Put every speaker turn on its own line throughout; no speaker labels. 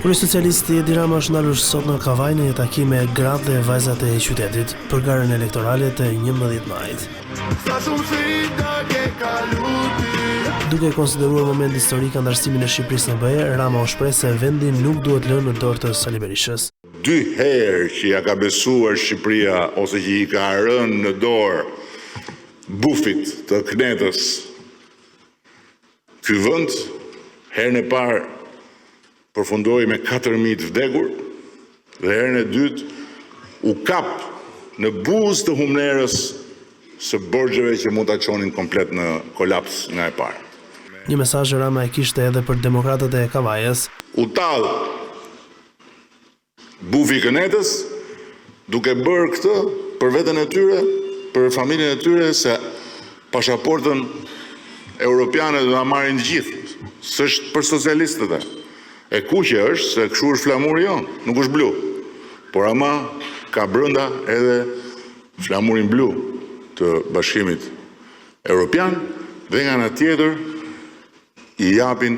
Kryesocialisti Edi Rama është ndalur sot në Kavaj në një takim me gratë dhe vajzat e qytetit për garën elektorale të 11 majit. Duke konsideruar moment historik antarësimin e Shqipërisë në BE, Rama u shpreh se vendi nuk duhet lënë në dorë të Sali Berishës.
2 herë që ja ka besuar Shqipëria ose që i ka rënë në dorë bufit të Knetës ky vend, herën e parë përfundoi me 4.000 të vdekur dhe herën e dytë u kap në buzë të humnerës së borxheve që mund ta çonin komplet në kolaps nga e parë.
Një mesazh Rama e kishte edhe për demokratët e Kavajës.
U tall bufi i Knetës duke bërë këtë për veten e tyre, për familjen e tyre, se pasaportën europiane do ta marrin të gjithë. S'është për socialistët. E kuqe është se kështu është flamuri jon, nuk është blu. Por ama ka brenda edhe flamurin blu të Bashkimit Evropian dhe nga ana tjetër i japin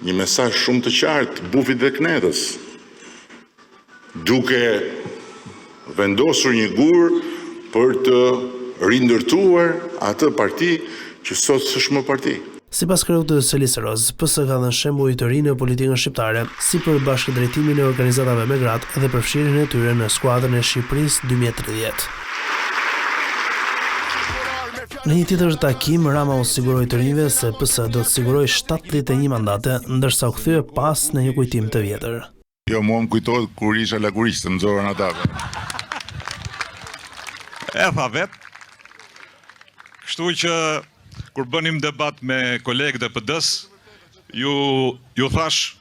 një mesazh shumë të qartë bufit dhe Knetës, duke vendosur një gur për të rindërtuar atë parti që sot s'është më parti.
Sipas kreut të Selisë Roz, PS ka dhënë shembull të ri në politikën shqiptare, si për bashkëdrejtimin e organizatave me gratë dhe përfshirjen e tyre në skuadrën e Shqipërisë 2030. Në një tjetër takim, Rama u siguroi të rinjve se PS do të sigurojë 71 mandate, ndërsa u kthye pas në një kujtim të vjetër.
Jo, mua më kujtohet kur isha lagurisht të nxorën ata.
E tha vet. Kështu që kur bënim debat me kolegët e PD-s, ju thash,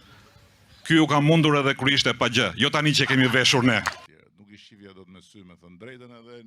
ky u ka mundur edhe kur ishte pa gjë, jo tani që kemi veshur ne.
Nuk i shifja dot me sy, me thënë drejtën edhe